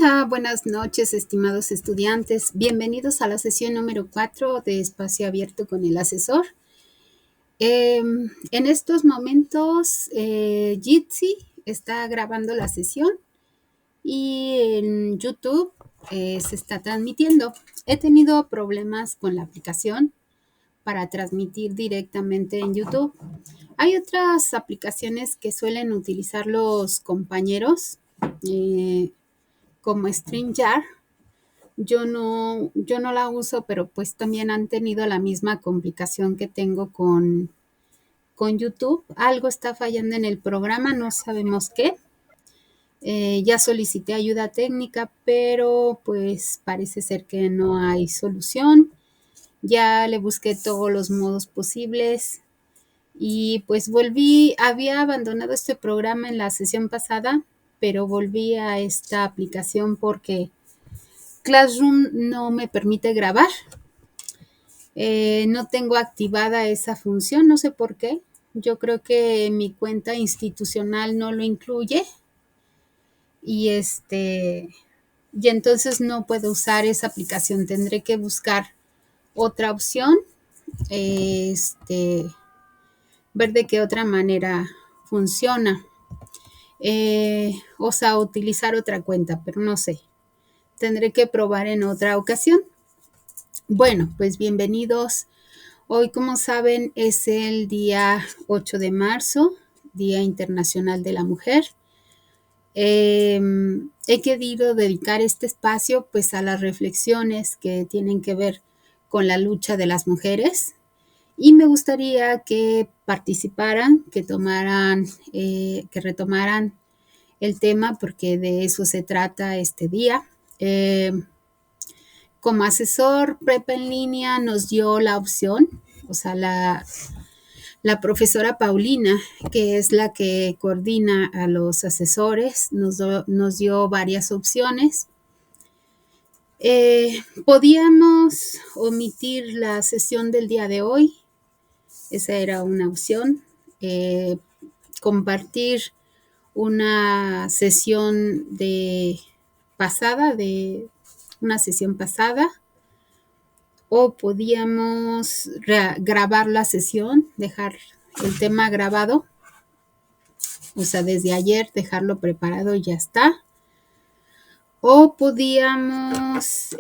Hola, buenas noches, estimados estudiantes. Bienvenidos a la sesión número 4 de Espacio Abierto con el Asesor. En estos momentos, Jitsi está grabando la sesión y en YouTube se está transmitiendo. He tenido problemas con la aplicación para transmitir directamente en YouTube. Hay otras aplicaciones que suelen utilizar los compañeros, como StreamYard. Yo no la uso, pero pues también han tenido la misma complicación que tengo con YouTube. Algo está fallando en el programa, no sabemos qué. Ya solicité ayuda técnica, pero pues parece ser que no hay solución. Ya le busqué todos los modos posibles y pues había abandonado este programa en la sesión pasada, pero volví a esta aplicación porque Classroom no me permite grabar. No tengo activada esa función, no sé por qué. Yo creo que mi cuenta institucional no lo incluye y y entonces no puedo usar esa aplicación. Tendré que buscar otra opción, ver de qué otra manera funciona. O sea, utilizar otra cuenta, pero no sé. Tendré que probar en otra ocasión. Bueno, pues bienvenidos. Hoy, como saben, es el día 8 de marzo, Día Internacional de la Mujer. He querido dedicar este espacio pues a las reflexiones que tienen que ver con la lucha de las mujeres y me gustaría que participaran, que retomaran el tema porque de eso se trata este día. Como asesor Prepa en línea nos dio la opción, o sea, la profesora Paulina, que es la que coordina a los asesores, nos dio varias opciones. Podíamos omitir la sesión del día de hoy, esa era una opción. Compartir una sesión de una sesión pasada, o podíamos grabar la sesión, dejar el tema grabado, o sea, desde ayer dejarlo preparado y ya está. O podíamos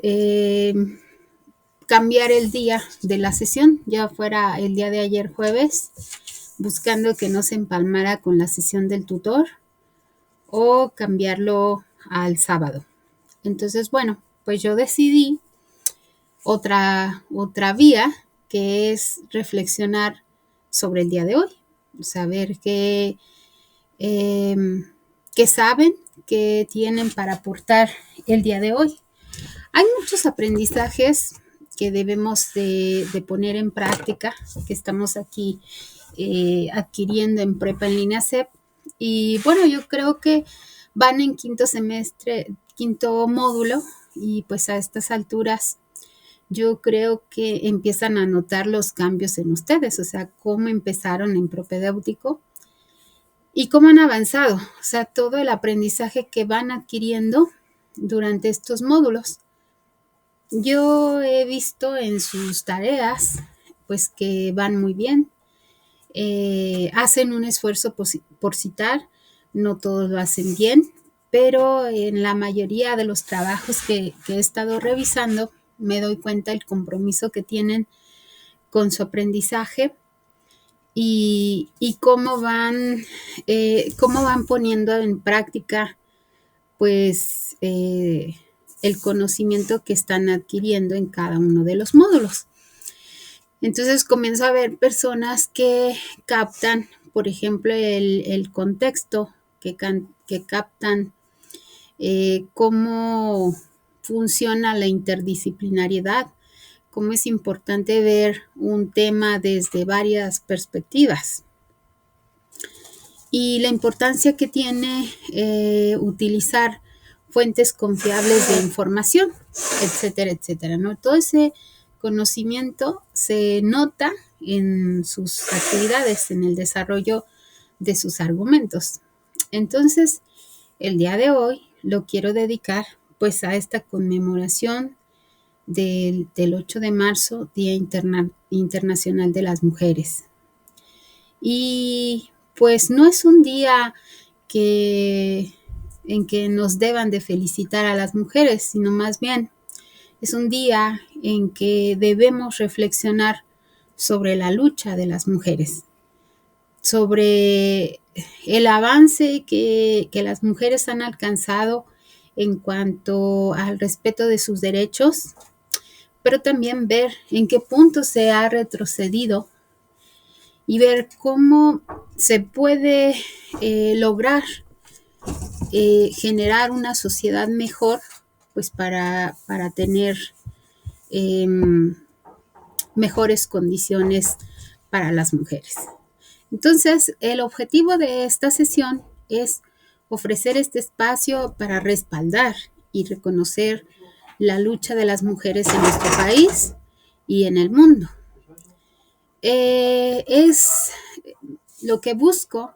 cambiar el día de la sesión, ya fuera el día de ayer jueves, buscando que no se empalmara con la sesión del tutor, o cambiarlo al sábado. Entonces, bueno, pues yo decidí otra vía, que es reflexionar sobre el día de hoy, saber qué saben, qué tienen para aportar el día de hoy. Hay muchos aprendizajes que debemos de poner en práctica, que estamos aquí adquiriendo en Prepa en línea CEP. Y bueno, yo creo que van en quinto semestre, quinto módulo, y pues a estas alturas yo creo que empiezan a notar los cambios en ustedes, o sea, cómo empezaron en propedéutico y cómo han avanzado, o sea, todo el aprendizaje que van adquiriendo durante estos módulos. Yo he visto en sus tareas, pues que van muy bien, hacen un esfuerzo por citar, no todos lo hacen bien, pero en la mayoría de los trabajos que he estado revisando, me doy cuenta del compromiso que tienen con su aprendizaje y cómo van poniendo en práctica pues el conocimiento que están adquiriendo en cada uno de los módulos. Entonces comienzo a ver personas que captan, por ejemplo, el contexto, que captan cómo funciona la interdisciplinariedad, cómo es importante ver un tema desde varias perspectivas y la importancia que tiene utilizar fuentes confiables de información, etcétera, etcétera, ¿no? Todo ese conocimiento se nota en sus actividades, en el desarrollo de sus argumentos. Entonces, el día de hoy lo quiero dedicar pues a esta conmemoración del 8 de marzo, Día Internacional de las Mujeres. Y pues no es un día en que nos deban de felicitar a las mujeres, sino más bien es un día en que debemos reflexionar sobre la lucha de las mujeres, sobre el avance que las mujeres han alcanzado en cuanto al respeto de sus derechos, pero también ver en qué punto se ha retrocedido y ver cómo se puede lograr generar una sociedad mejor, pues para tener eh, mejores condiciones para las mujeres. Entonces, el objetivo de esta sesión es ofrecer este espacio para respaldar y reconocer la lucha de las mujeres en nuestro país y en el mundo. Es lo que busco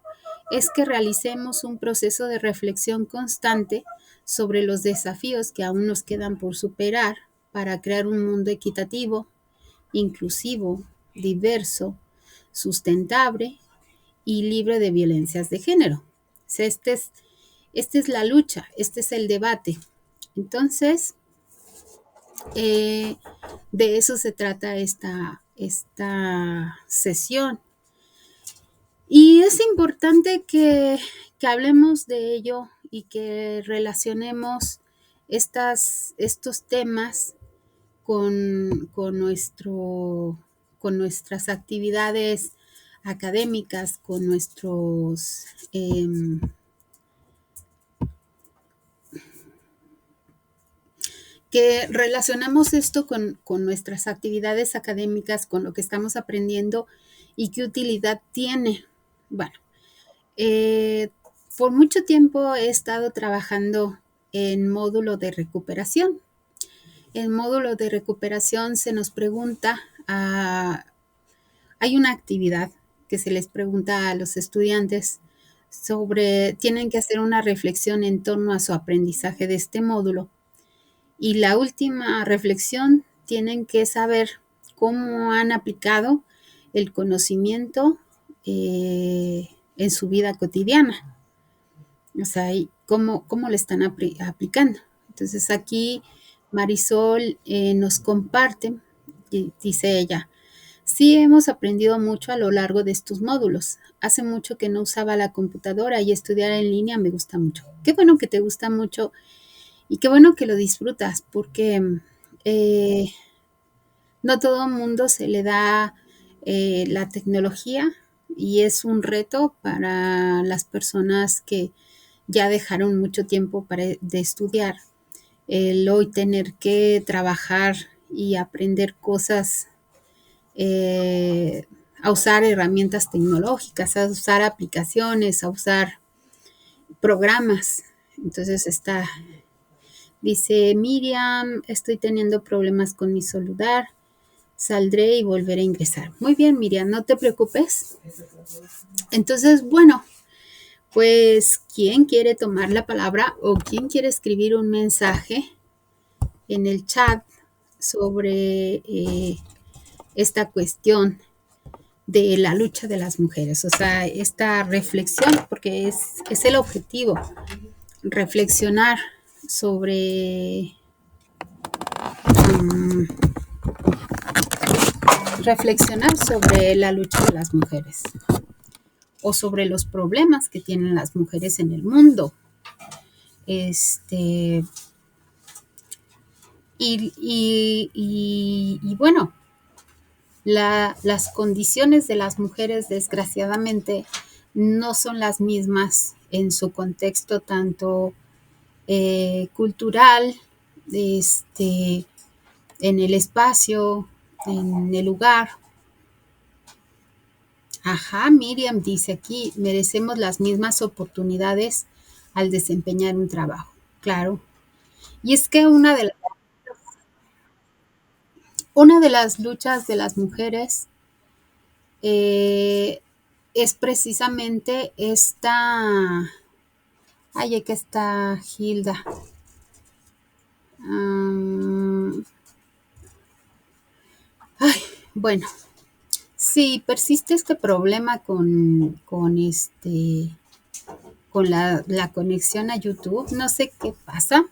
es que realicemos un proceso de reflexión constante sobre los desafíos que aún nos quedan por superar para crear un mundo equitativo, inclusivo, diverso, sustentable y libre de violencias de género. O sea, esta es la lucha, este es el debate. Entonces, de eso se trata esta sesión. Y es importante que hablemos de ello y que relacionemos estos temas con nuestras actividades académicas, con nuestros que relacionamos esto con nuestras actividades académicas, con lo que estamos aprendiendo y qué utilidad tiene. Bueno, por mucho tiempo he estado trabajando en módulo de recuperación. En módulo de recuperación se nos pregunta, hay una actividad que se les pregunta a los estudiantes tienen que hacer una reflexión en torno a su aprendizaje de este módulo. Y la última reflexión, tienen que saber cómo han aplicado el conocimiento en su vida cotidiana. O sea, cómo le están aplicando. Entonces aquí Marisol nos comparte, y dice ella, sí hemos aprendido mucho a lo largo de estos módulos. Hace mucho que no usaba la computadora y estudiar en línea me gusta mucho. Qué bueno que te gusta mucho y qué bueno que lo disfrutas, porque no todo el mundo se le da la tecnología y es un reto para las personas que ya dejaron mucho tiempo de estudiar. El hoy tener que trabajar y aprender cosas, a usar herramientas tecnológicas, a usar aplicaciones, a usar programas. Entonces dice Miriam, estoy teniendo problemas con mi celular, saldré y volveré a ingresar. Muy bien, Miriam, no te preocupes. Entonces, bueno, pues, ¿quién quiere tomar la palabra o quién quiere escribir un mensaje en el chat sobre esta cuestión de la lucha de las mujeres? O sea, esta reflexión, porque es el objetivo, reflexionar sobre la lucha de las mujeres o sobre los problemas que tienen las mujeres en el mundo. Y bueno, las condiciones de las mujeres, desgraciadamente, no son las mismas en su contexto tanto cultural, en el espacio, en el lugar. Ajá, Miriam dice aquí, merecemos las mismas oportunidades al desempeñar un trabajo. Claro. Y es que una de las luchas de las mujeres es precisamente esta. Ay, aquí está Hilda. Am, ay, bueno, si persiste este problema con la conexión a YouTube, no sé qué pasa,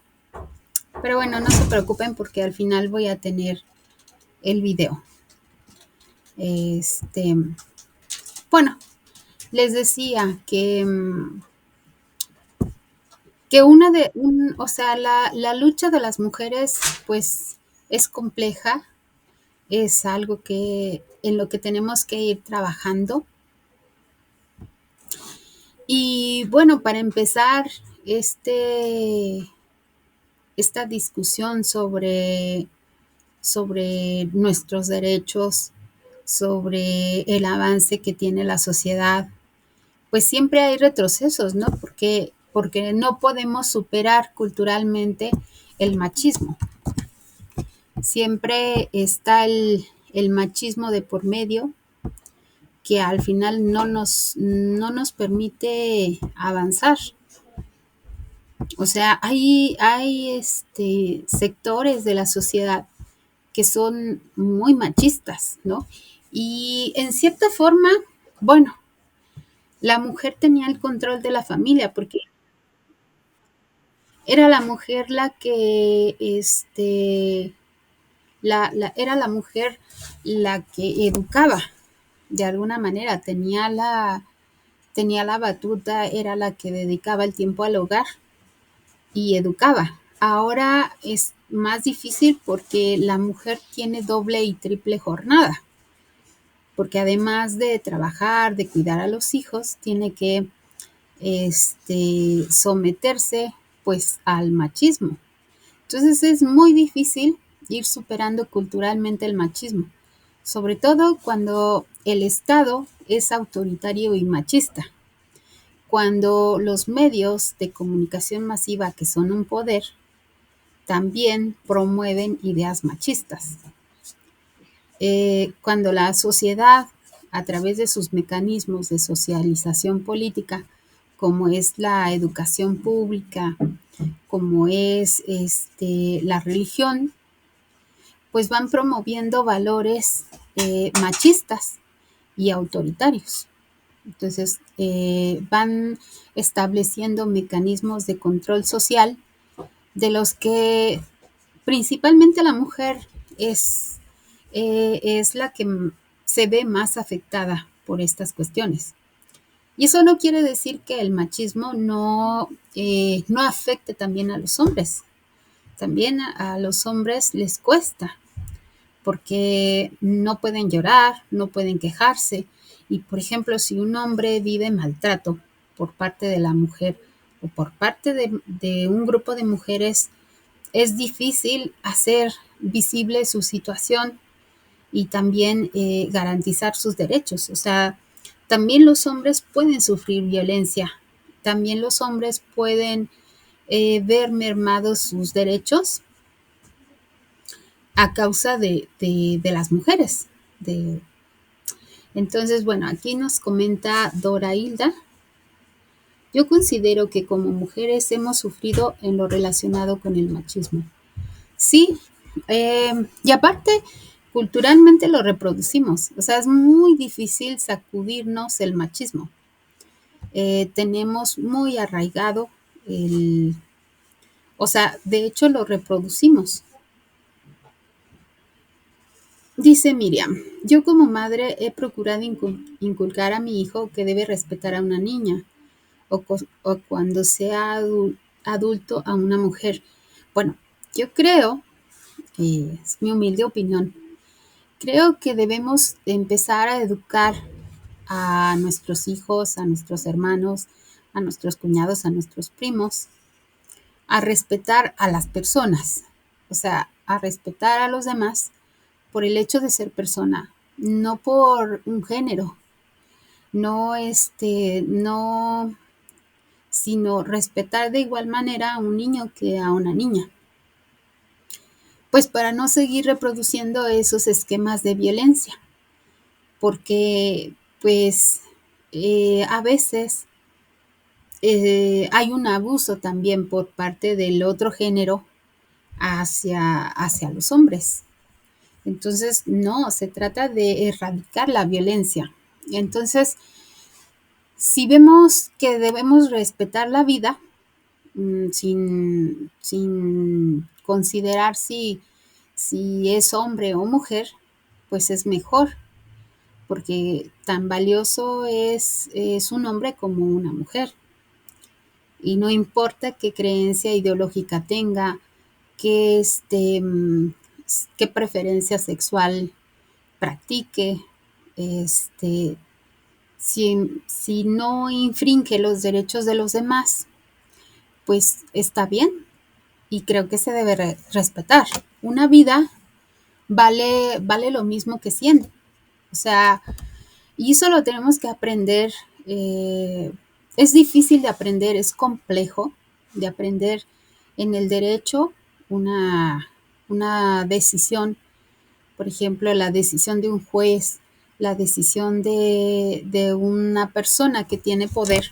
pero bueno, no se preocupen porque al final voy a tener el video. Este, bueno, les decía que o sea, la lucha de las mujeres, pues, es compleja, es algo que en lo que tenemos que ir trabajando. Y bueno, para empezar, este, esta discusión sobre nuestros derechos, sobre el avance que tiene la sociedad, pues siempre hay retrocesos, ¿no? Porque no podemos superar culturalmente el machismo. Siempre está el machismo de por medio que al final no nos permite avanzar. O sea, hay sectores de la sociedad que son muy machistas, ¿no? Y en cierta forma, bueno, la mujer tenía el control de la familia porque era la mujer la que, era la mujer la que educaba de alguna manera, tenía la batuta, era la que dedicaba el tiempo al hogar y educaba. Ahora es más difícil porque la mujer tiene doble y triple jornada, porque además de trabajar, de cuidar a los hijos, tiene que someterse pues al machismo. Entonces es muy difícil ir superando culturalmente el machismo, sobre todo cuando el Estado es autoritario y machista, cuando los medios de comunicación masiva que son un poder también promueven ideas machistas. Cuando la sociedad, a través de sus mecanismos de socialización política, como es la educación pública, como es la religión, pues van promoviendo valores machistas y autoritarios. Entonces, van estableciendo mecanismos de control social de los que principalmente la mujer es la que se ve más afectada por estas cuestiones. Y eso no quiere decir que el machismo no afecte también a los hombres. También a los hombres les cuesta, porque no pueden llorar, no pueden quejarse. Y, por ejemplo, si un hombre vive maltrato por parte de la mujer o por parte de un grupo de mujeres, es difícil hacer visible su situación y también garantizar sus derechos. O sea, también los hombres pueden sufrir violencia, también los hombres pueden ver mermados sus derechos a causa de las mujeres. Entonces, bueno, aquí nos comenta Dora Hilda. Yo considero que como mujeres hemos sufrido en lo relacionado con el machismo. Sí, y aparte, culturalmente lo reproducimos. O sea, es muy difícil sacudirnos el machismo. Tenemos muy arraigado o sea, de hecho lo reproducimos. Dice Miriam, yo como madre he procurado inculcar a mi hijo que debe respetar a una niña o cuando sea adulto a una mujer. Bueno, yo creo, es mi humilde opinión, creo que debemos empezar a educar a nuestros hijos, a nuestros hermanos, a nuestros cuñados, a nuestros primos, a respetar a las personas, o sea, a respetar a los demás por el hecho de ser persona, no por un género, no, sino respetar de igual manera a un niño que a una niña. Pues para no seguir reproduciendo esos esquemas de violencia, porque pues a veces hay un abuso también por parte del otro género hacia los hombres. Entonces, no, se trata de erradicar la violencia. Entonces, si vemos que debemos respetar la vida, sin considerar si es hombre o mujer, pues es mejor, porque tan valioso es un hombre como una mujer. Y no importa qué creencia ideológica tenga, qué, qué preferencia sexual practique, este, si no infringe los derechos de los demás, pues está bien y creo que se debe respetar. Una vida vale lo mismo que 100. O sea, y eso lo tenemos que aprender. Es difícil de aprender, es complejo de aprender en el derecho una decisión, por ejemplo, la decisión de un juez, la decisión de una persona que tiene poder.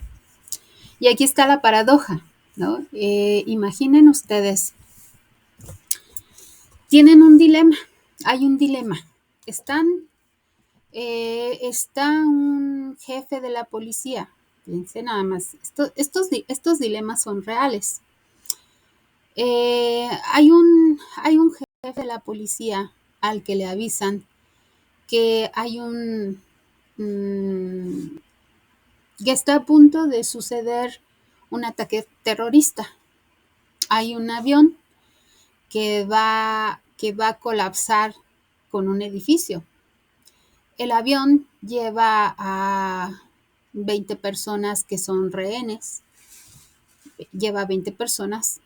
Y aquí está la paradoja, ¿no? Imaginen ustedes, tienen un dilema, hay un dilema. Está un jefe de la policía. Fíjense nada más, estos dilemas son reales. Hay un jefe de la policía al que le avisan que que está a punto de suceder un ataque terrorista. Hay un avión que va a colapsar con un edificio. El avión lleva a 20 personas que son rehenes, lleva 20 personas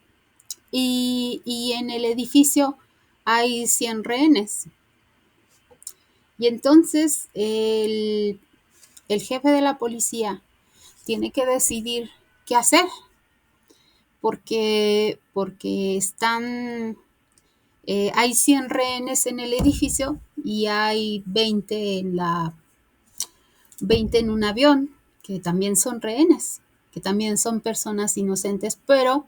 y en el edificio hay 100 rehenes. Y entonces el jefe de la policía tiene que decidir qué hacer, porque hay 100 rehenes en el edificio y hay 20 en un avión, que también son rehenes, que también son personas inocentes, pero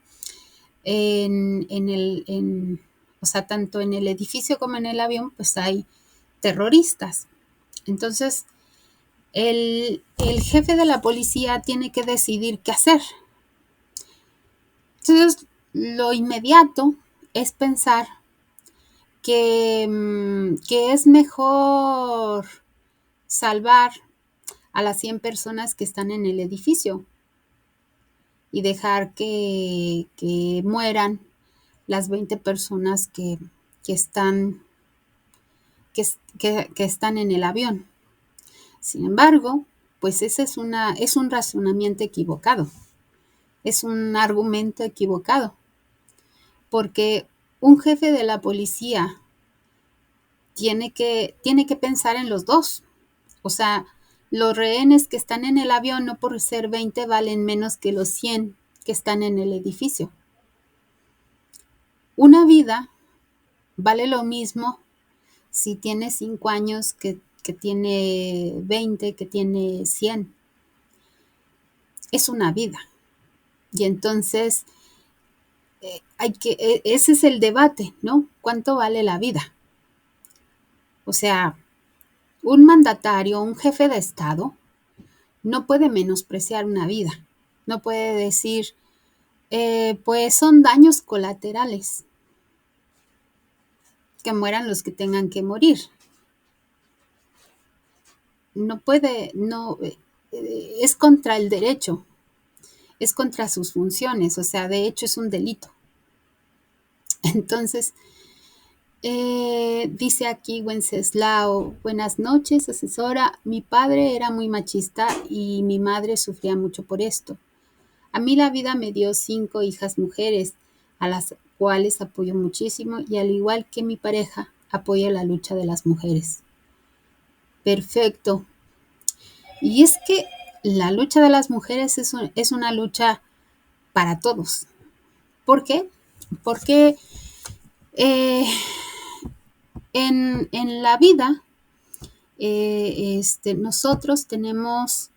o sea, tanto en el edificio como en el avión, pues hay terroristas. Entonces, el jefe de la policía tiene que decidir qué hacer. Entonces, lo inmediato es pensar que es mejor salvar a las 100 personas que están en el edificio y dejar que mueran las 20 personas que están, que están en el avión. Sin embargo, pues ese es un razonamiento equivocado, es un argumento equivocado, porque un jefe de la policía tiene que pensar en los dos. O sea, los rehenes que están en el avión no por ser 20 valen menos que los 100 que están en el edificio. Una vida vale lo mismo si tiene 5 años que tiene 20, que tiene 100. Es una vida. Y entonces, ese es el debate, ¿no? ¿Cuánto vale la vida? O sea, un mandatario, un jefe de Estado, no puede menospreciar una vida. No puede decir, pues son daños colaterales, que mueran los que tengan que morir. No puede, no, es contra el derecho, es contra sus funciones, o sea, de hecho es un delito. Entonces, dice aquí Wenceslao, buenas noches, asesora. Mi padre era muy machista y mi madre sufría mucho por esto. A mí la vida me dio 5 hijas mujeres, a las cuales apoyo muchísimo y al igual que mi pareja, apoya la lucha de las mujeres. Perfecto. Y es que la lucha de las mujeres es una lucha para todos. ¿Por qué? Porque en la vida nosotros tenemos,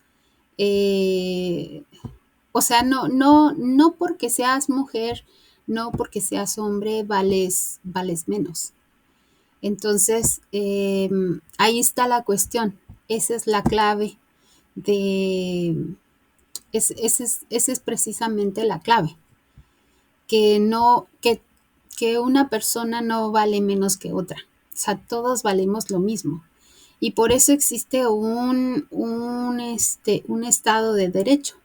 o sea, no porque seas mujer no porque seas hombre vales menos. Entonces, ahí está la cuestión. Esa es la clave de, esa es precisamente la clave, que no, que una persona no vale menos que otra. O sea, todos valemos lo mismo. Y por eso existe un Estado de Derecho.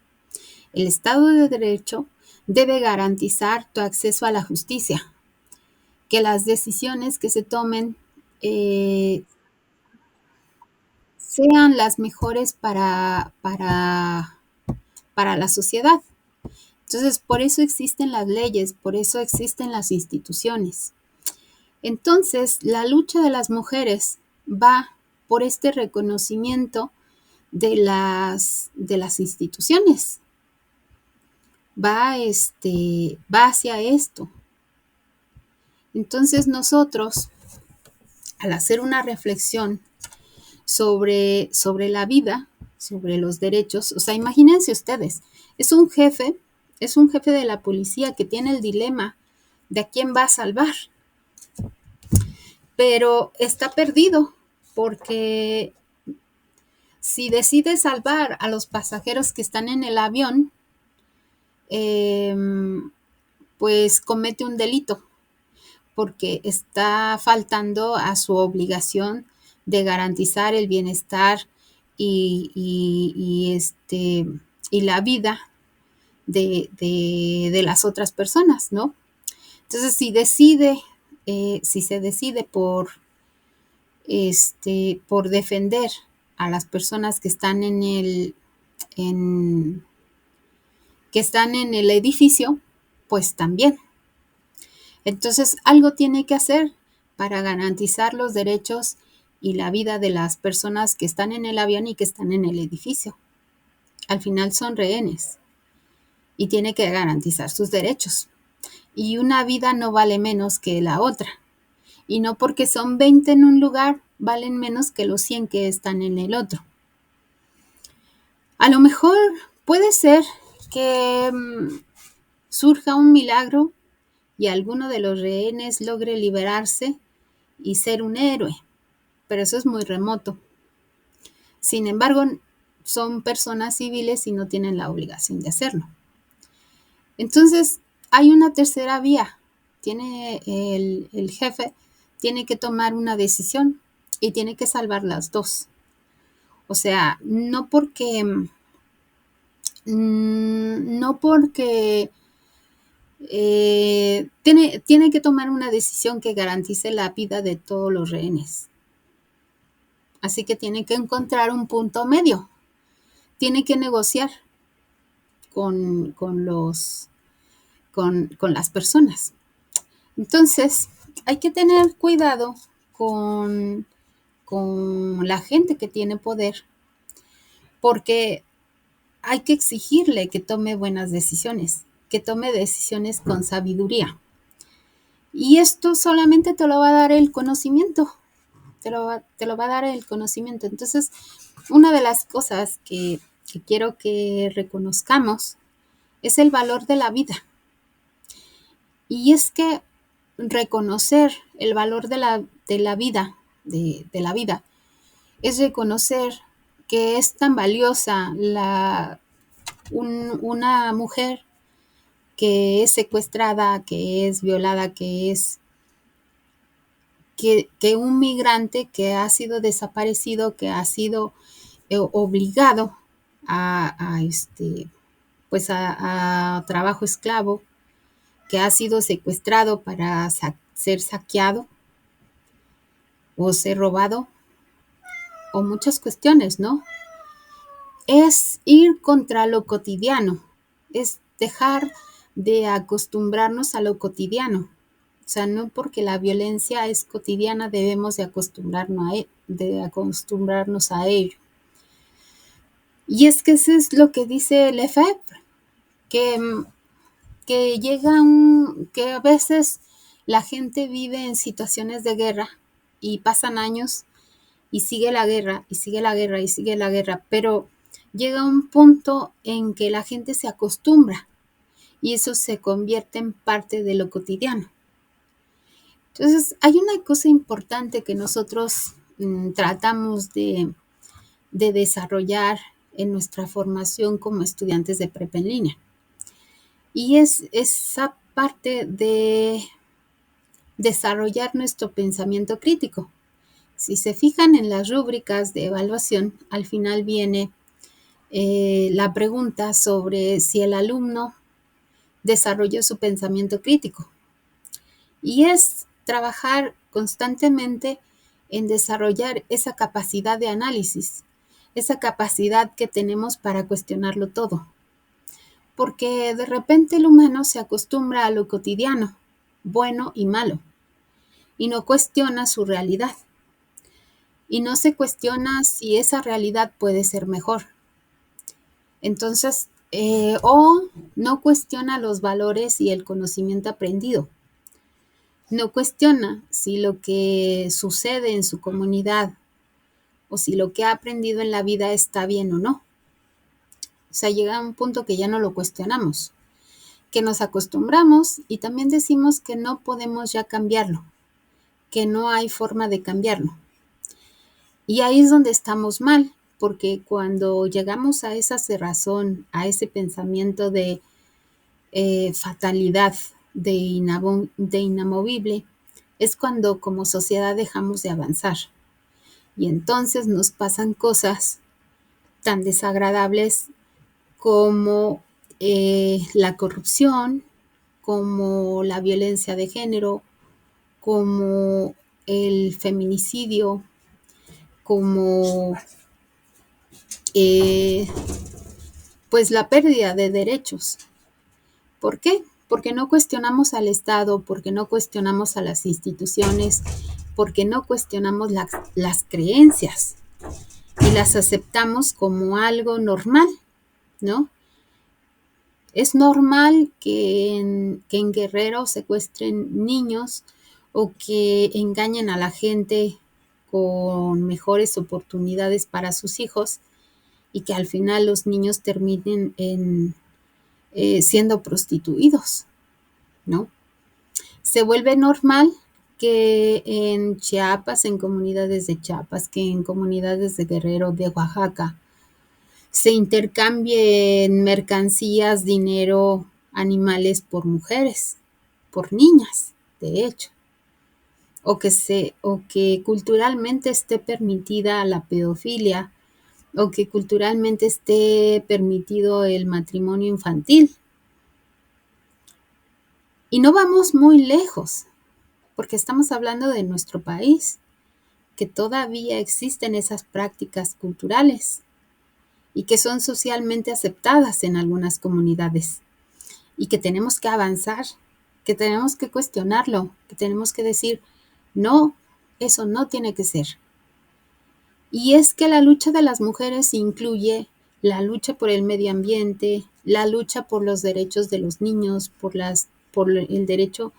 El Estado de Derecho debe garantizar tu acceso a la justicia, que las decisiones que se tomen sean las mejores para la sociedad. Entonces, por eso existen las leyes, por eso existen las instituciones. Entonces, la lucha de las mujeres va por este reconocimiento de las instituciones, va hacia esto. Entonces nosotros, al hacer una reflexión sobre la vida, sobre los derechos, o sea, imagínense ustedes, es un jefe, es un jefe de la policía que tiene el dilema de a quién va a salvar, pero está perdido porque si decide salvar a los pasajeros que están en el avión, eh, pues comete un delito porque está faltando a su obligación de garantizar el bienestar y la vida de las otras personas, ¿no? Entonces, si se decide por defender a las personas que están en, que están en el edificio, pues también. Entonces, algo tiene que hacer para garantizar los derechos y la vida de las personas que están en el avión y que están en el edificio. Al final son rehenes y tiene que garantizar sus derechos. Y una vida no vale menos que la otra. Y no porque son 20 en un lugar, valen menos que los 100 que están en el otro. A lo mejor puede ser que surja un milagro y alguno de los rehenes logre liberarse y ser un héroe, pero eso es muy remoto. Sin embargo, son personas civiles y no tienen la obligación de hacerlo. Entonces, hay una tercera vía. Tiene el jefe tiene que tomar una decisión y tiene que salvar las dos. O sea, no porque tiene que tomar una decisión que garantice la vida de todos los rehenes. Así que tiene que encontrar un punto medio. Tiene que negociar con las personas. Entonces, hay que tener cuidado con la gente que tiene poder, porque hay que exigirle que tome buenas decisiones, que tome decisiones con sabiduría. Y esto solamente te lo va a dar el conocimiento, te lo va a dar el conocimiento. Entonces, una de las cosas que quiero que reconozcamos es el valor de la vida. Y es que reconocer el valor de la vida, de la vida, es reconocer que es tan valiosa una mujer que es secuestrada, que es violada, que un migrante que ha sido desaparecido, que ha sido obligado pues a trabajo esclavo, que ha sido secuestrado para ser saqueado o ser robado, o muchas cuestiones, ¿no? Es ir contra lo cotidiano, es dejar de acostumbrarnos a lo cotidiano. O sea, no porque la violencia es cotidiana debemos de acostumbrarnos a ello. Y es que eso es lo que dice Lefebvre, que a veces la gente vive en situaciones de guerra y pasan años y sigue la guerra, y sigue la guerra, y sigue la guerra, pero llega un punto en que la gente se acostumbra y eso se convierte en parte de lo cotidiano. Entonces, hay una cosa importante que nosotros tratamos de desarrollar en nuestra formación como estudiantes de prepa en línea. Y es esa parte de desarrollar nuestro pensamiento crítico. Si se fijan en las rúbricas de evaluación, al final viene la pregunta sobre si el alumno desarrolló su pensamiento crítico. Y es trabajar constantemente en desarrollar esa capacidad de análisis, esa capacidad que tenemos para cuestionarlo todo. Porque de repente el humano se acostumbra a lo cotidiano, bueno y malo, y no cuestiona su realidad. Y no se cuestiona si esa realidad puede ser mejor. Entonces, o no cuestiona los valores y el conocimiento aprendido. No cuestiona si lo que sucede en su comunidad o si lo que ha aprendido en la vida está bien o no. O sea, llega a un punto que ya no lo cuestionamos, que nos acostumbramos y también decimos que no podemos ya cambiarlo, que no hay forma de cambiarlo. Y ahí es donde estamos mal, porque cuando llegamos a esa cerrazón, a ese pensamiento de fatalidad, de inamovible, es cuando como sociedad dejamos de avanzar. Y entonces nos pasan cosas tan desagradables como la corrupción, como la violencia de género, como el feminicidio, como pues la pérdida de derechos. ¿Por qué? Porque no cuestionamos al Estado, porque no cuestionamos a las instituciones, porque no cuestionamos las creencias y las aceptamos como algo normal, ¿no? Es normal que en Guerrero secuestren niños o que engañen a la gente con mejores oportunidades para sus hijos y que al final los niños terminen siendo prostituidos, ¿no? Se vuelve normal que en Chiapas, en comunidades de Chiapas, que en comunidades de Guerrero, de Oaxaca, se intercambien mercancías, dinero, animales por mujeres, por niñas, de hecho, o que culturalmente esté permitida la pedofilia, o que culturalmente esté permitido el matrimonio infantil. Y no vamos muy lejos, porque estamos hablando de nuestro país, que todavía existen esas prácticas culturales y que son socialmente aceptadas en algunas comunidades y que tenemos que avanzar, que tenemos que cuestionarlo, que tenemos que decir, no, eso no tiene que ser. Y es que la lucha de las mujeres incluye la lucha por el medio ambiente, la lucha por los derechos de los niños, por el derecho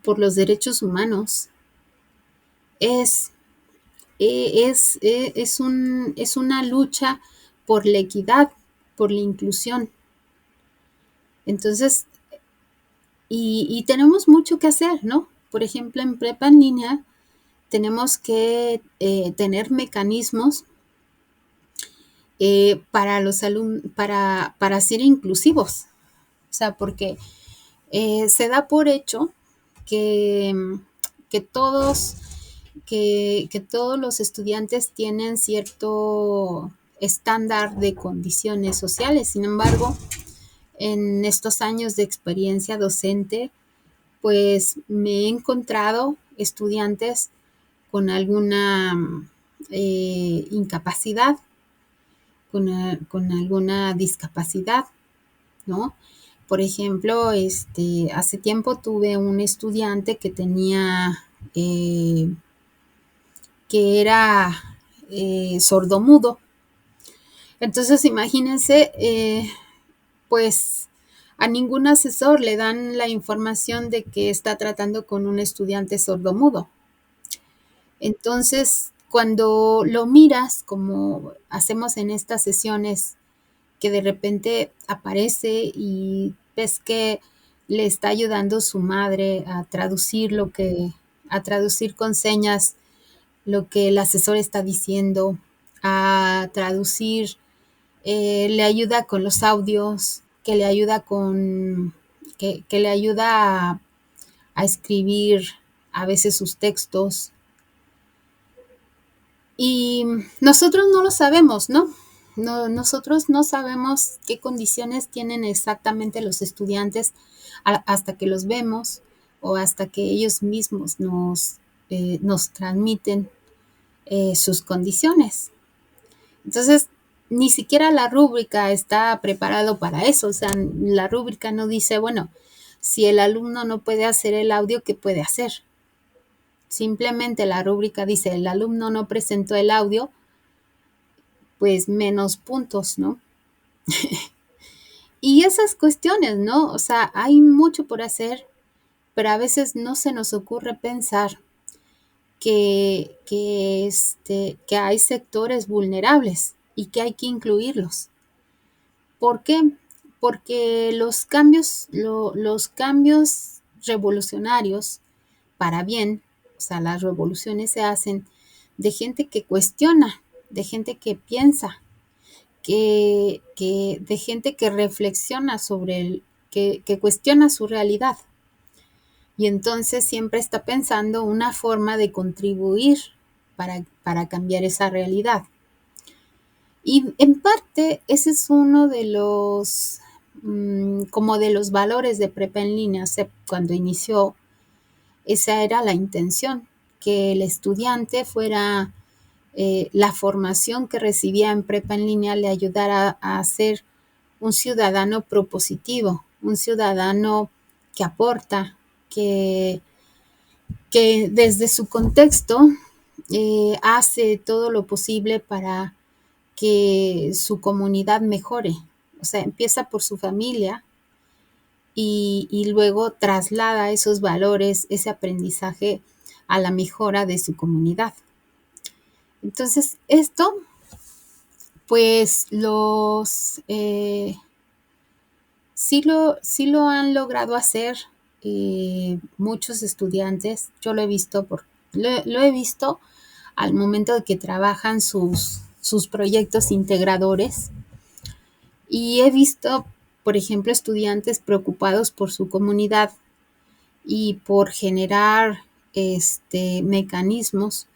por los derechos humanos. Es, es una lucha por la equidad, por la inclusión. Entonces, y tenemos mucho que hacer, ¿no? Por ejemplo, en prepa en línea tenemos que tener mecanismos para los para ser inclusivos. O sea, porque se da por hecho que, que todos, que todos los estudiantes tienen cierto estándar de condiciones sociales. Sin embargo, en estos años de experiencia docente, pues me he encontrado estudiantes con alguna incapacidad, con alguna discapacidad, ¿no? Por ejemplo, hace tiempo tuve un estudiante que tenía, que era sordomudo. Entonces, imagínense, pues a ningún asesor le dan la información de que está tratando con un estudiante sordomudo. Entonces, cuando lo miras, como hacemos en estas sesiones que de repente aparece y ves que le está ayudando su madre a traducir a traducir con señas lo que el asesor está diciendo, a traducir, le ayuda con los audios, que le ayuda que le ayuda a escribir a veces sus textos. Y nosotros no lo sabemos, ¿no? No, nosotros no sabemos qué condiciones tienen exactamente los estudiantes hasta que los vemos o hasta que ellos mismos nos transmiten sus condiciones. Entonces, ni siquiera la rúbrica está preparado para eso. O sea, la rúbrica no dice, bueno, si el alumno no puede hacer el audio, ¿qué puede hacer? Simplemente la rúbrica dice, el alumno no presentó el audio, pues menos puntos, ¿no? Y esas cuestiones, ¿no? O sea, hay mucho por hacer, pero a veces no se nos ocurre pensar que hay sectores vulnerables y que hay que incluirlos. ¿Por qué? Porque los cambios revolucionarios para bien, o sea, las revoluciones se hacen de gente que cuestiona, de gente que piensa, de gente que reflexiona que cuestiona su realidad. Y entonces siempre está pensando una forma de contribuir para cambiar esa realidad. Y en parte ese es uno de como de los valores de prepa en línea. O sea, cuando inició, esa era la intención, que el estudiante fuera, la formación que recibía en prepa en línea le ayudara a ser un ciudadano propositivo, un ciudadano que aporta, que, que desde su contexto hace todo lo posible para que su comunidad mejore. O sea, empieza por su familia y luego traslada esos valores, ese aprendizaje a la mejora de su comunidad. Entonces, esto, pues sí lo han logrado hacer muchos estudiantes. Yo lo he visto al momento de que trabajan sus proyectos integradores. Y he visto, por ejemplo, estudiantes preocupados por su comunidad y por generar mecanismos,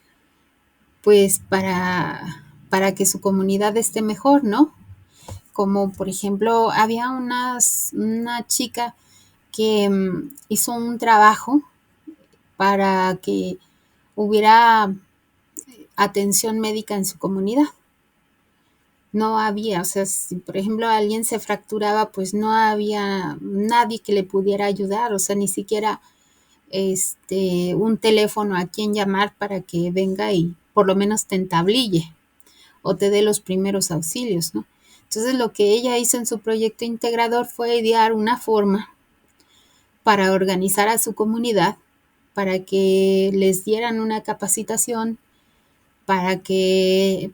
pues para que su comunidad esté mejor, ¿no? Como por ejemplo, había una chica que hizo un trabajo para que hubiera atención médica en su comunidad. No había, o sea, si por ejemplo alguien se fracturaba, pues no había nadie que le pudiera ayudar, o sea, ni siquiera un teléfono a quien llamar para que venga y por lo menos te entablille o te dé los primeros auxilios, ¿no? Entonces lo que ella hizo en su proyecto integrador fue idear una forma para organizar a su comunidad, para que les dieran una capacitación, para que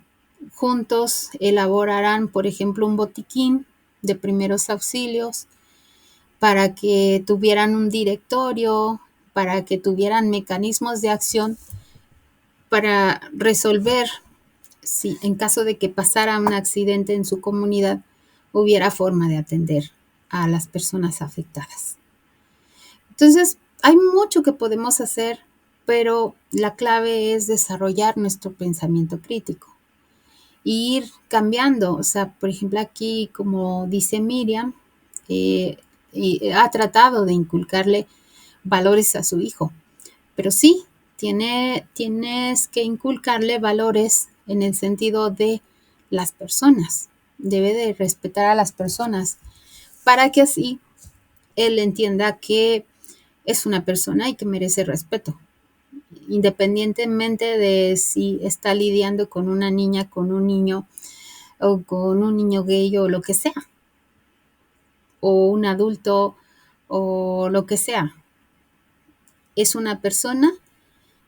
juntos elaboraran, por ejemplo, un botiquín de primeros auxilios, para que tuvieran un directorio, para que tuvieran mecanismos de acción para resolver si en caso de que pasara un accidente en su comunidad, hubiera forma de atender a las personas afectadas. Entonces, hay mucho que podemos hacer, pero la clave es desarrollar nuestro pensamiento crítico e ir cambiando. O sea, por ejemplo, aquí, como dice Miriam, ha tratado de inculcarle valores a su hijo, pero sí, tienes que inculcarle valores en el sentido de las personas. Debe de respetar a las personas para que así él entienda que es una persona y que merece respeto, independientemente de si está lidiando con una niña, con un niño o con un niño gay o lo que sea, o un adulto o lo que sea. Es una persona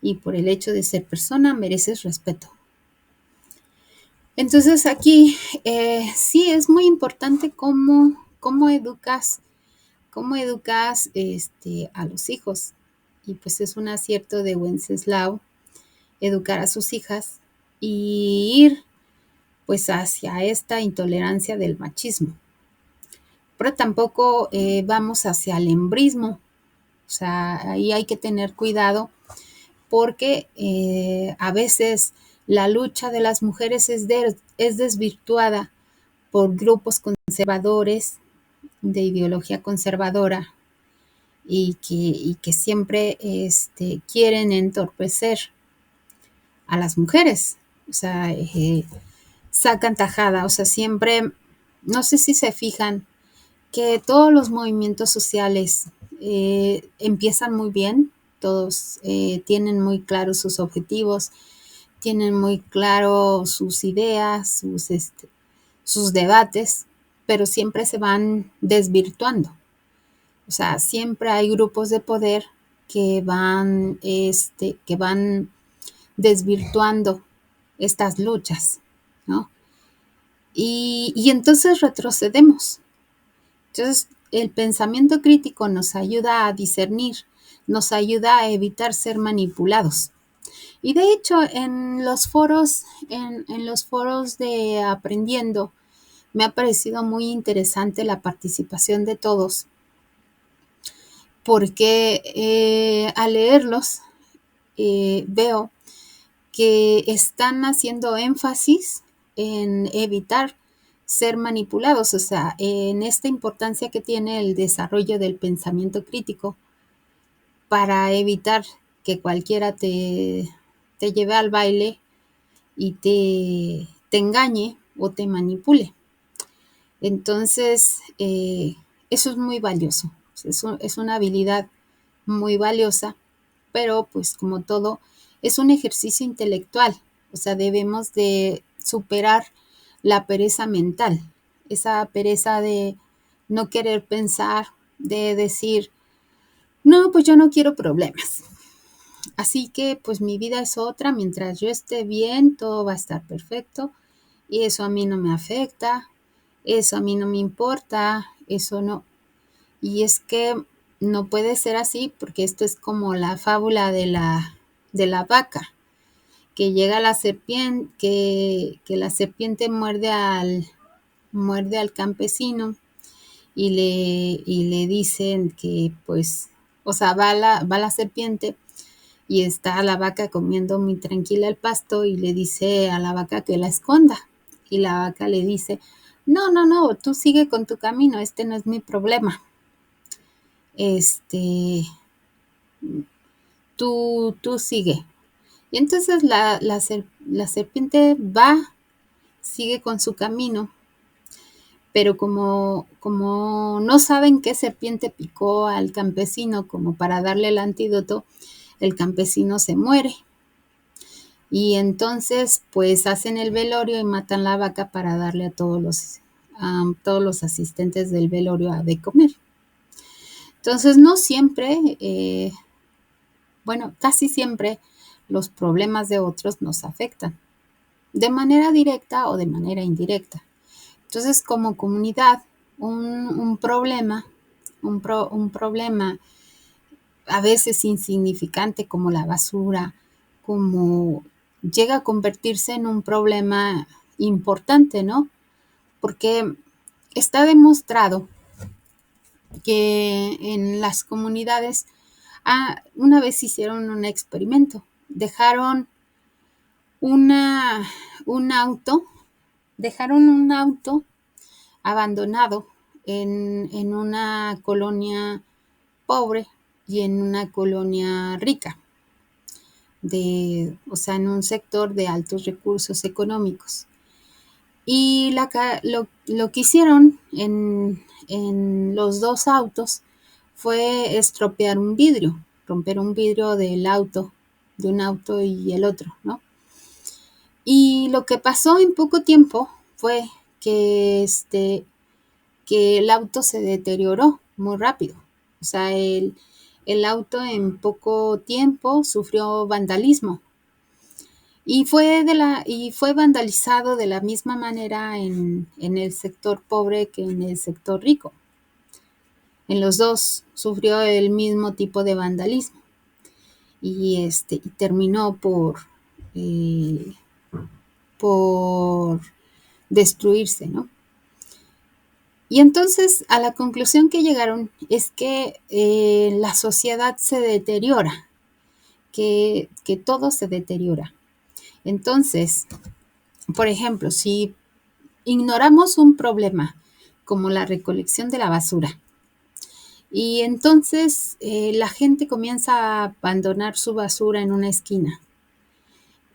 y por el hecho de ser persona mereces respeto. Entonces aquí sí es muy importante cómo educas a los hijos. Y pues es un acierto de Wenceslao educar a sus hijas y ir pues hacia esta intolerancia del machismo. Pero tampoco vamos hacia el embrismo. O sea, ahí hay que tener cuidado porque a veces la lucha de las mujeres es desvirtuada por grupos conservadores de ideología conservadora y que siempre quieren entorpecer a las mujeres. O sea, sacan tajada, o sea, siempre, no sé si se fijan, que todos los movimientos sociales empiezan muy bien, todos tienen muy claros sus objetivos, tienen muy claro sus ideas, sus debates, pero siempre se van desvirtuando. O sea, siempre hay grupos de poder que van desvirtuando estas luchas, ¿no? Y entonces retrocedemos. Entonces, el pensamiento crítico nos ayuda a discernir, nos ayuda a evitar ser manipulados. Y de hecho, en los foros de aprendiendo, me ha parecido muy interesante la participación de todos, porque al leerlos veo que están haciendo énfasis en evitar ser manipulados, o sea, en esta importancia que tiene el desarrollo del pensamiento crítico para evitar que cualquiera te lleve al baile y te engañe o te manipule. Entonces, eso es muy valioso, es una habilidad muy valiosa, pero pues como todo, es un ejercicio intelectual, o sea, debemos de superar la pereza mental, esa pereza de no querer pensar, de decir, no, pues yo no quiero problemas. Así que pues mi vida es otra, mientras yo esté bien, todo va a estar perfecto y eso a mí no me afecta, eso a mí no me importa, eso no. Y es que no puede ser así porque esto es como la fábula de la vaca, que llega la serpiente, que la serpiente muerde al campesino y le dicen que pues, o sea, va la serpiente y está la vaca comiendo muy tranquila el pasto y le dice a la vaca que la esconda. Y la vaca le dice, no, no, no, tú sigue con tu camino, este no es mi problema. Este, tú sigue. Y entonces la serpiente va, sigue con su camino, pero como no saben qué serpiente picó al campesino como para darle el antídoto, el campesino se muere. Y entonces, pues hacen el velorio y matan la vaca para darle a todos los asistentes del velorio a de comer. Entonces, no siempre, bueno, casi siempre los problemas de otros nos afectan, de manera directa o de manera indirecta. Entonces, como comunidad, un problema, un problema a veces insignificante como la basura, como llega a convertirse en un problema importante, ¿no? Porque está demostrado que en las comunidades, una vez hicieron un experimento, dejaron una, un auto, dejaron un auto abandonado en una colonia pobre y en una colonia rica, o sea, en un sector de altos recursos económicos. Y lo que hicieron en los dos autos fue estropear un vidrio, romper un vidrio del auto, de un auto y el otro, ¿no? Y lo que pasó en poco tiempo fue que el auto se deterioró muy rápido. O sea, el auto en poco tiempo sufrió vandalismo. y fue vandalizado de la misma manera en el sector pobre que en el sector rico. En los dos sufrió el mismo tipo de vandalismo y terminó eh, por destruirse, ¿no? Y entonces a la conclusión que llegaron es que la sociedad se deteriora, que todo se deteriora. Entonces, por ejemplo, si ignoramos un problema como la recolección de la basura, y entonces la gente comienza a abandonar su basura en una esquina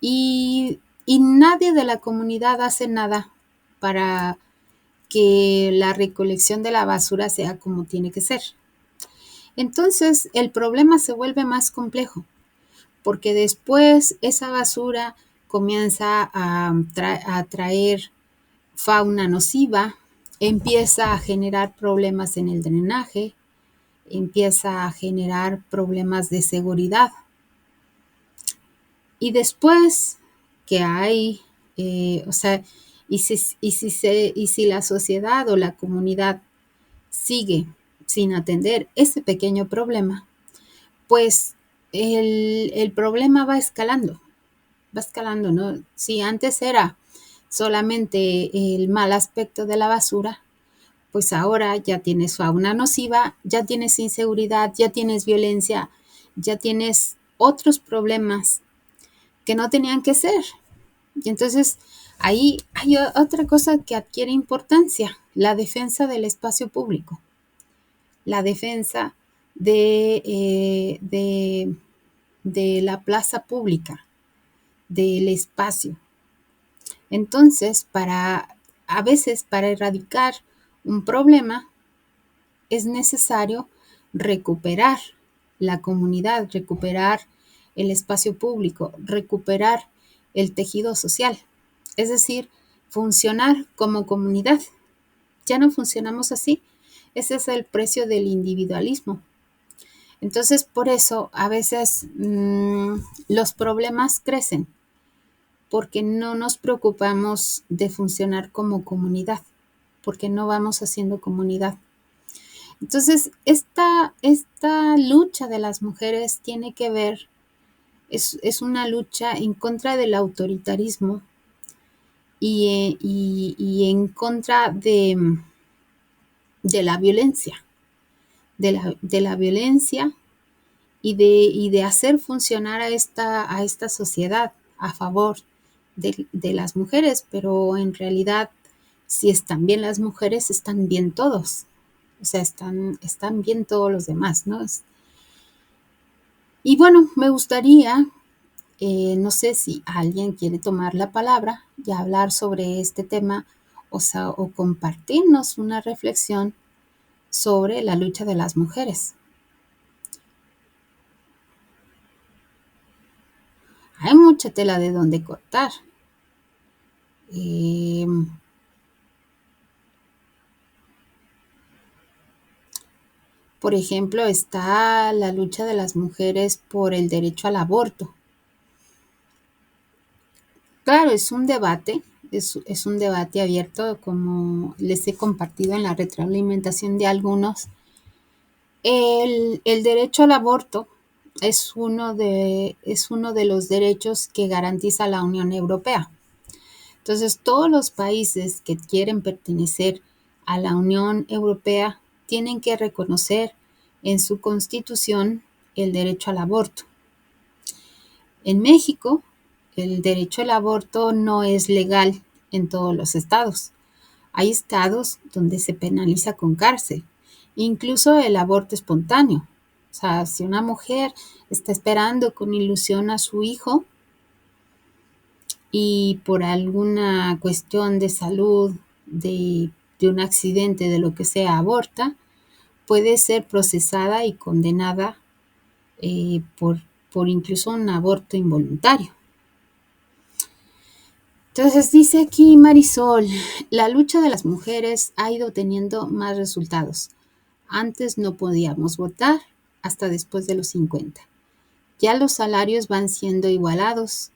y nadie de la comunidad hace nada para que la recolección de la basura sea como tiene que ser. Entonces el problema se vuelve más complejo porque después esa basura comienza a traer fauna nociva, empieza a generar problemas en el drenaje, empieza a generar problemas de seguridad. Y después que hay, o sea, y si la sociedad o la comunidad sigue sin atender ese pequeño problema, pues el problema va escalando, ¿no? Si antes era solamente el mal aspecto de la basura, pues ahora ya tienes fauna nociva, ya tienes inseguridad, ya tienes violencia, ya tienes otros problemas que no tenían que ser. Y entonces ahí hay otra cosa que adquiere importancia, la defensa del espacio público, la defensa de la plaza pública, del espacio. Entonces, a veces para erradicar un problema es necesario recuperar la comunidad, recuperar el espacio público, recuperar el tejido social, es decir, funcionar como comunidad. Ya no funcionamos así. Ese es el precio del individualismo. Entonces, por eso a veces los problemas crecen, porque no nos preocupamos de funcionar como comunidad, porque no vamos haciendo comunidad. Entonces, esta lucha de las mujeres tiene que ver, es una lucha en contra del autoritarismo y en contra de la violencia, de la violencia y de hacer funcionar a esta sociedad a favor de las mujeres, pero en realidad, si están bien las mujeres, están bien todos. O sea, están bien todos los demás, ¿no? Y bueno, me gustaría, no sé si alguien quiere tomar la palabra y hablar sobre este tema, o compartirnos una reflexión sobre la lucha de las mujeres. Hay mucha tela de donde cortar. Eh, por ejemplo, está la lucha de las mujeres por el derecho al aborto. Claro, es un debate abierto, como les he compartido en la retroalimentación de algunos. El derecho al aborto es uno de los derechos que garantiza la Unión Europea. Entonces, todos los países que quieren pertenecer a la Unión Europea tienen que reconocer en su constitución el derecho al aborto. En México, el derecho al aborto no es legal en todos los estados. Hay estados donde se penaliza con cárcel, incluso el aborto espontáneo. O sea, si una mujer está esperando con ilusión a su hijo y por alguna cuestión de salud, de un accidente, de lo que sea, aborta, puede ser procesada y condenada por incluso un aborto involuntario. Entonces dice aquí Marisol, la lucha de las mujeres ha ido teniendo más resultados. Antes no podíamos votar hasta después de los 50. Ya los salarios van siendo igualados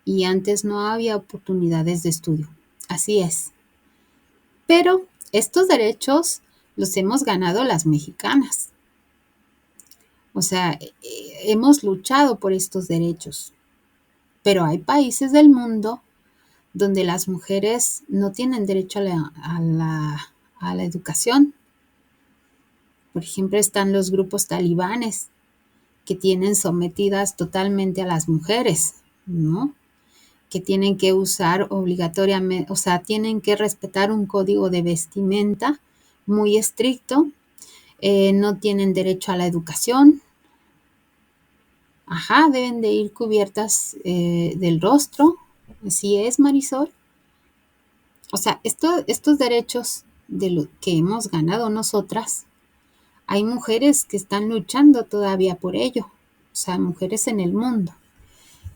y antes no había oportunidades de estudio. Así es. Pero estos derechos los hemos ganado las mexicanas. O sea, hemos luchado por estos derechos. Pero hay países del mundo donde las mujeres no tienen derecho a la educación. Por ejemplo, están los grupos talibanes que tienen sometidas totalmente a las mujeres, ¿no? Que tienen que usar obligatoriamente, o sea, tienen que respetar un código de vestimenta muy estricto, no tienen derecho a la educación, ajá, deben de ir cubiertas del rostro, así es, Marisol. O sea, estos derechos de lo que hemos ganado nosotras, hay mujeres que están luchando todavía por ello, o sea, mujeres en el mundo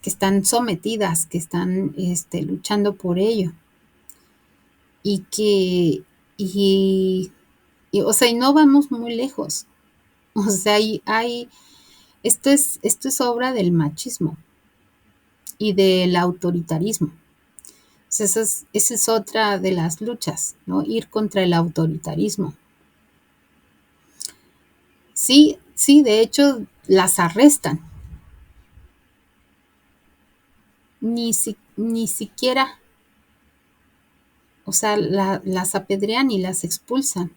que están sometidas, que están luchando por ello y que, y, o sea, y no vamos muy lejos, o sea, esto es obra del machismo y del autoritarismo. Esa es otra de las luchas, ¿no? Ir contra el autoritarismo. Sí, sí, de hecho las arrestan. Ni siquiera, o sea, las apedrean y las expulsan.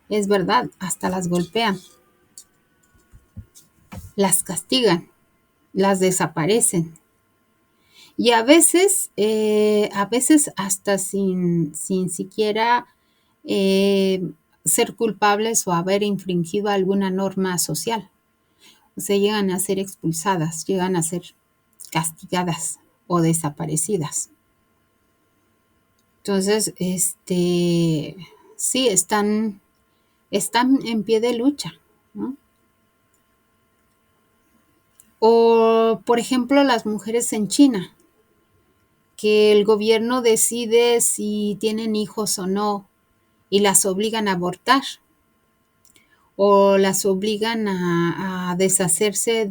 Es verdad, hasta las golpean, las castigan, las desaparecen. Y a veces hasta sin siquiera ser culpables o haber infringido alguna norma social. O sea, llegan a ser expulsadas, llegan a ser castigadas o desaparecidas. Entonces, sí, están en pie de lucha, ¿no? O, por ejemplo, las mujeres en China, que el gobierno decide si tienen hijos o no y las obligan a abortar o las obligan a deshacerse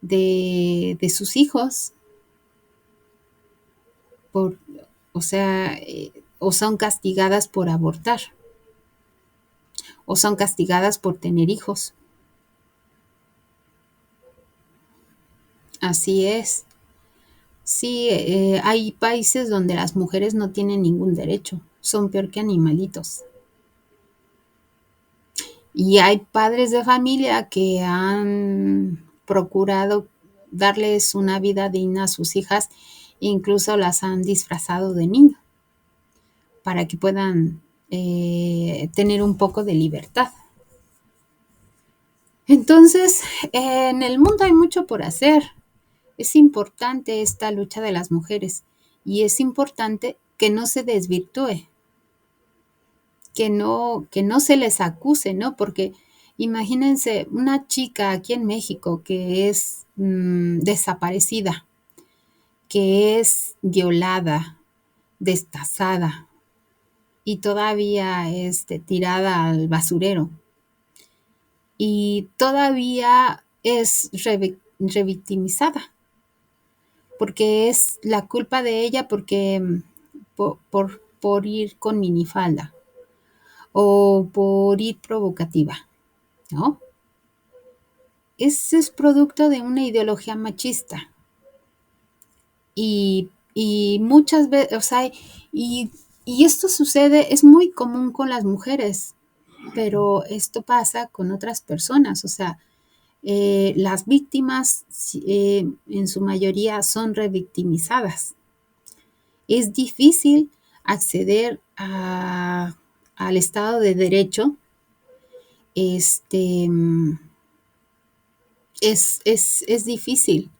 de sus hijos, por, o sea, o son castigadas por abortar o son castigadas por tener hijos. Así es. Sí, hay países donde las mujeres no tienen ningún derecho, son peor que animalitos. Y hay padres de familia que han procurado darles una vida digna a sus hijas, incluso las han disfrazado de niño para que puedan tener un poco de libertad. Entonces, en el mundo hay mucho por hacer. Es importante esta lucha de las mujeres y es importante que no se desvirtúe, que no se les acuse, ¿no? Porque imagínense una chica aquí en México que es desaparecida, que es violada, destazada y todavía tirada al basurero y todavía es revictimizada porque es la culpa de ella porque por ir con minifalda o por ir provocativa, ¿no? Ese es producto de una ideología machista. Y muchas veces, o sea, y esto sucede, es muy común con las mujeres, pero esto pasa con otras personas, o sea, las víctimas en su mayoría son revictimizadas. Es difícil acceder al Estado de Derecho. Este, es difícil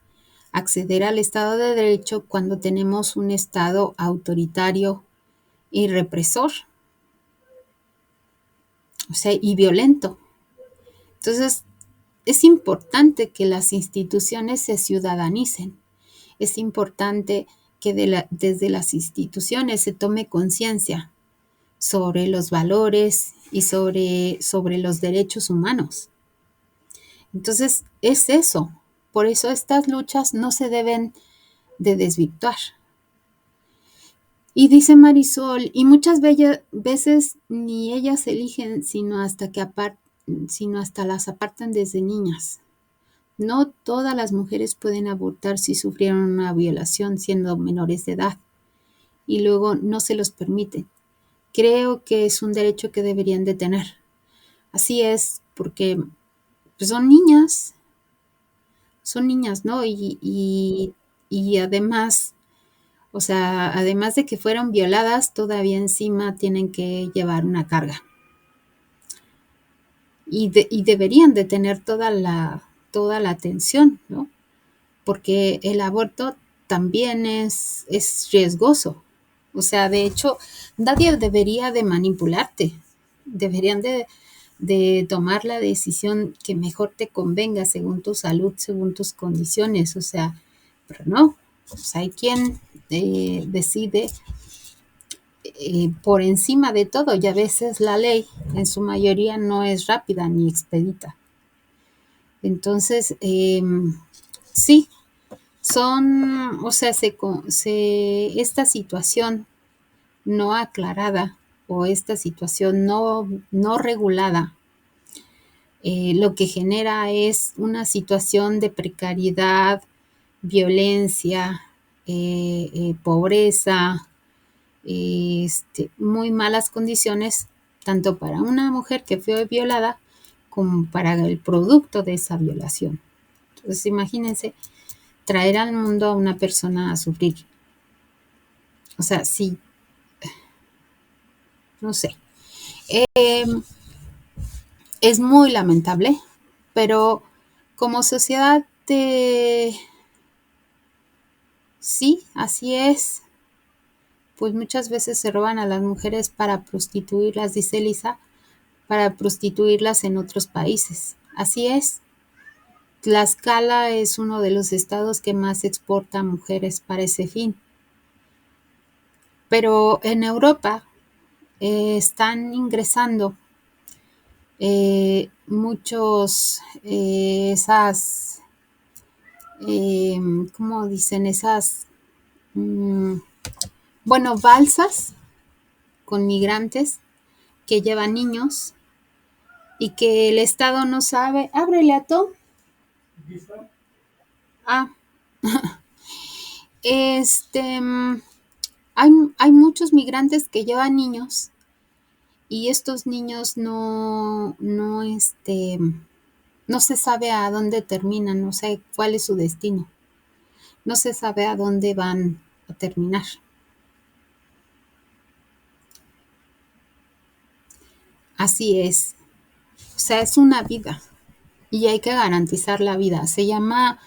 acceder al Estado de Derecho cuando tenemos un Estado autoritario y represor, o sea, y violento. Entonces, es importante que las instituciones se ciudadanicen. Es importante que desde las instituciones se tome conciencia sobre los valores y sobre los derechos humanos. Entonces, es eso. Por eso estas luchas no se deben de desvirtuar. Y dice Marisol, y muchas veces ni ellas eligen, sino hasta las apartan desde niñas. No todas las mujeres pueden abortar si sufrieron una violación siendo menores de edad y luego no se los permiten. Creo que es un derecho que deberían de tener. Así es, porque pues, son niñas, ¿no? Y además, o sea, además de que fueron violadas, todavía encima tienen que llevar una carga. Y deberían de tener toda la atención, ¿no? Porque el aborto también es riesgoso. O sea, de hecho, nadie debería de manipularte. Deberían de tomar la decisión que mejor te convenga según tu salud, según tus condiciones. O sea, pero no. O sea, hay quien decide por encima de todo y a veces la ley en su mayoría no es rápida ni expedita. Entonces, sí, o sea, esta situación no aclarada o esta situación no regulada, lo que genera es una situación de precariedad, violencia, pobreza, muy malas condiciones, tanto para una mujer que fue violada como para el producto de esa violación. Entonces, imagínense traer al mundo a una persona a sufrir. O sea, sí, no sé. Eh, es muy lamentable, pero como sociedad, sí, así es. Pues muchas veces se roban a las mujeres para prostituirlas, dice Lisa, para prostituirlas en otros países. Así es. Tlaxcala es uno de los estados que más exporta mujeres para ese fin. Pero en Europa están ingresando muchos ¿cómo dicen? Mm, bueno, balsas con migrantes que llevan niños y que el Estado no sabe. Ábrele a Tom. Ah, este, hay muchos migrantes que llevan niños y estos niños no se sabe a dónde terminan, no sé cuál es su destino, no se sabe a dónde van a terminar. Así es, o sea, es una vida y hay que garantizar la vida. Se llama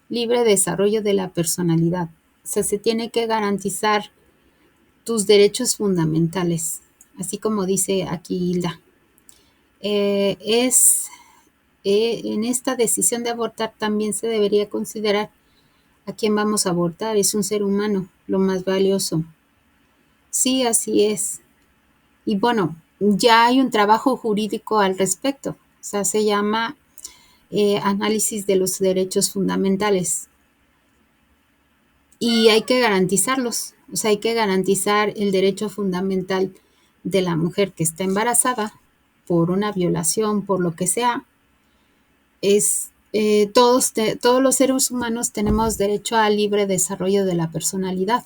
libre desarrollo de la personalidad. O sea, se tiene que garantizar tus derechos fundamentales, así como dice aquí Hilda. En esta decisión de abortar también se debería considerar a quién vamos a abortar. Es un ser humano, lo más valioso. Sí, así es. Y bueno, ya hay un trabajo jurídico al respecto. O sea, se llama análisis de los derechos fundamentales. Y hay que garantizarlos. O sea, hay que garantizar el derecho fundamental de la mujer que está embarazada por una violación, por lo que sea. Todos los seres humanos tenemos derecho al libre desarrollo de la personalidad.